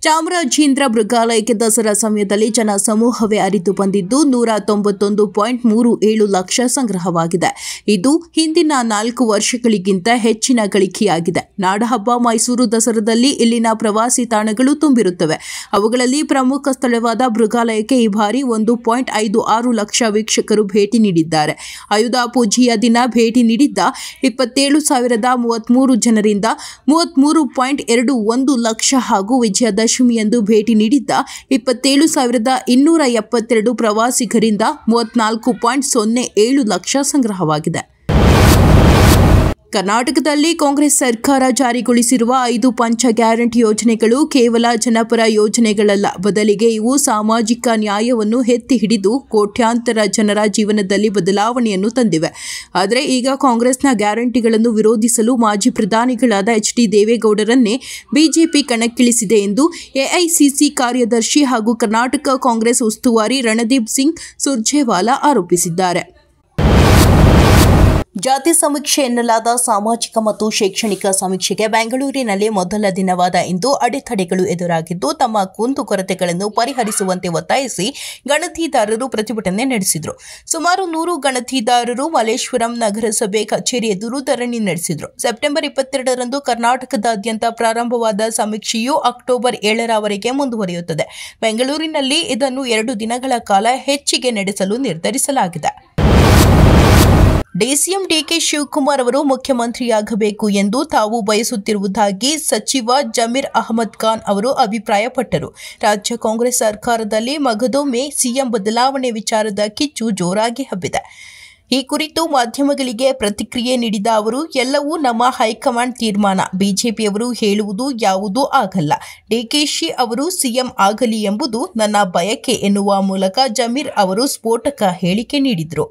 ಚಾಮರಾಜೇಂದ್ರ ಮೃಗಾಲಯಕ್ಕೆ ದಸರಾ ಸಮಯದಲ್ಲಿ ಜನ ಸಮೂಹವೇ ಅರಿದು ಬಂದಿದ್ದು 191.37 ಲಕ್ಷ ಸಂಗ್ರಹವಾಗಿದೆ. ಇದು ಹಿಂದಿನ 4 ವರ್ಷಗಳಿಗಿಂತ ಹೆಚ್ಚಿನ ಗಳಿಕೆಯಾಗಿದೆ. ನಾಡಹಬ್ಬ ಮೈಸೂರು ದಸರಾದಲ್ಲಿ ಇಲ್ಲಿನ ಪ್ರವಾಸಿ ತಾಣಗಳು ತುಂಬಿರುತ್ತವೆ. ಅವುಗಳಲ್ಲಿ ಪ್ರಮುಖ ಸ್ಥಳವಾದ ಮೃಗಾಲಯಕ್ಕೆ ಈ ಬಾರಿ 1.56 ಲಕ್ಷ ವೀಕ್ಷಕರು ಭೇಟಿ ನೀಡಿದ್ದಾರೆ. ಆಯುಧ ಪೂಜೆಯ ದಿನ ಭೇಟಿ ನೀಡಿದ್ದ 27,033 ಜನರಿಂದ 33.21 ಲಕ್ಷ ಹಾಗೂ ವಿಜಯದಶಮಿಯಂದು ಭೇಟಿ ನೀಡಿದ್ದ 27,272 ಪ್ರವಾಸಿಗರಿಂದ 34.07 ಲಕ್ಷ ಸಂಗ್ರಹವಾಗಿದೆ. ಕರ್ನಾಟಕದಲ್ಲಿ ಕಾಂಗ್ರೆಸ್ ಸರ್ಕಾರ ಜಾರಿಗೊಳಿಸಿರುವ 5 ಪಂಚ ಗ್ಯಾರಂಟಿ ಯೋಜನೆಗಳು ಕೇವಲ ಜನಪರ ಯೋಜನೆಗಳಲ್ಲ, ಬದಲಿಗೆ ಇವು ಸಾಮಾಜಿಕ ನ್ಯಾಯವನ್ನು ಎತ್ತಿ ಹಿಡಿದು ಕೋಟ್ಯಾಂತರ ಜನರ ಜೀವನದಲ್ಲಿ ಬದಲಾವಣೆಯನ್ನು ತಂದಿವೆ. ಆದರೆ ಈಗ ಕಾಂಗ್ರೆಸ್ನ ಗ್ಯಾರಂಟಿಗಳನ್ನು ವಿರೋಧಿಸಲು ಮಾಜಿ ಪ್ರಧಾನಿಗಳಾದ ಎಚ್.ಡಿ. ದೇವೇಗೌಡರನ್ನೇ ಬಿಜೆಪಿ ಕಣಕ್ಕಿಳಿಸಿದೆ ಎಂದು ಎಐಸಿಸಿ ಕಾರ್ಯದರ್ಶಿ ಹಾಗೂ ಕರ್ನಾಟಕ ಕಾಂಗ್ರೆಸ್ ಉಸ್ತುವಾರಿ ರಣದೀಪ್ ಸಿಂಗ್ ಸುರ್ಜೇವಾಲಾ ಆರೋಪಿಸಿದ್ದಾರೆ. ಜಾತಿ ಸಮೀಕ್ಷೆ ಎನ್ನಲಾದ ಸಾಮಾಜಿಕ ಮತ್ತು ಶೈಕ್ಷಣಿಕ ಸಮೀಕ್ಷೆಗೆ ಬೆಂಗಳೂರಿನಲ್ಲಿ ಮೊದಲ ದಿನವಾದ ಇಂದು ಅಡೆತಡೆಗಳು ಎದುರಾಗಿದ್ದು, ತಮ್ಮ ಕುಂದುಕೊರತೆಗಳನ್ನು ಪರಿಹರಿಸುವಂತೆ ಒತ್ತಾಯಿಸಿ ಗಣತಿದಾರರು ಪ್ರತಿಭಟನೆ ನಡೆಸಿದರು. ಸುಮಾರು 100 ಗಣತಿದಾರರು ಮಲ್ಲೇಶ್ವರಂ ನಗರಸಭೆ ಕಚೇರಿ ಎದುರು ಧರಣಿ ನಡೆಸಿದರು. ಸೆಪ್ಟೆಂಬರ್ 22ರಂದು ಕರ್ನಾಟಕದಾದ್ಯಂತ ಪ್ರಾರಂಭವಾದ ಸಮೀಕ್ಷೆಯು ಅಕ್ಟೋಬರ್ 7ರವರೆಗೆ ಮುಂದುವರಿಯುತ್ತದೆ. ಬೆಂಗಳೂರಿನಲ್ಲಿ ಇದನ್ನು 2 ದಿನಗಳ ಕಾಲ ಹೆಚ್ಚಿಗೆ ನಡೆಸಲು ನಿರ್ಧರಿಸಲಾಗಿದೆ. ಡಿಸಿಎಂ ಡಿಕೆ ಶಿವಕುಮಾರ್ ಅವರು ಮುಖ್ಯಮಂತ್ರಿಯಾಗಬೇಕು ಎಂದು ತಾವು ಬಯಸುತ್ತಿರುವುದಾಗಿ ಸಚಿವ ಜಮೀರ್ ಅಹಮದ್ ಖಾನ್ ಅವರು ಅಭಿಪ್ರಾಯಪಟ್ಟರು. ರಾಜ್ಯ ಕಾಂಗ್ರೆಸ್ ಸರ್ಕಾರದಲ್ಲಿ ಮಗದೊಮ್ಮೆ ಸಿಎಂ ಬದಲಾವಣೆ ವಿಚಾರದ ಕಿಚ್ಚು ಜೋರಾಗಿ ಹಬ್ಬಿದೆ. ಈ ಕುರಿತು ಮಾಧ್ಯಮಗಳಿಗೆ ಪ್ರತಿಕ್ರಿಯೆ ನೀಡಿದ ಅವರು, ಎಲ್ಲವೂ ನಮ್ಮ ಹೈಕಮಾಂಡ್ ತೀರ್ಮಾನ. ಬಿಜೆಪಿಯವರು ಹೇಳುವುದು ಯಾವುದೂ ಆಗಲ್ಲ. ಡಿಕೆಶಿ ಅವರು ಸಿಎಂ ಆಗಲಿ ಎಂಬುದು ನನ್ನ ಬಯಕೆ ಎನ್ನುವ ಮೂಲಕ ಜಮೀರ್ ಅವರು ಸ್ಫೋಟಕ ಹೇಳಿಕೆ ನೀಡಿದರು.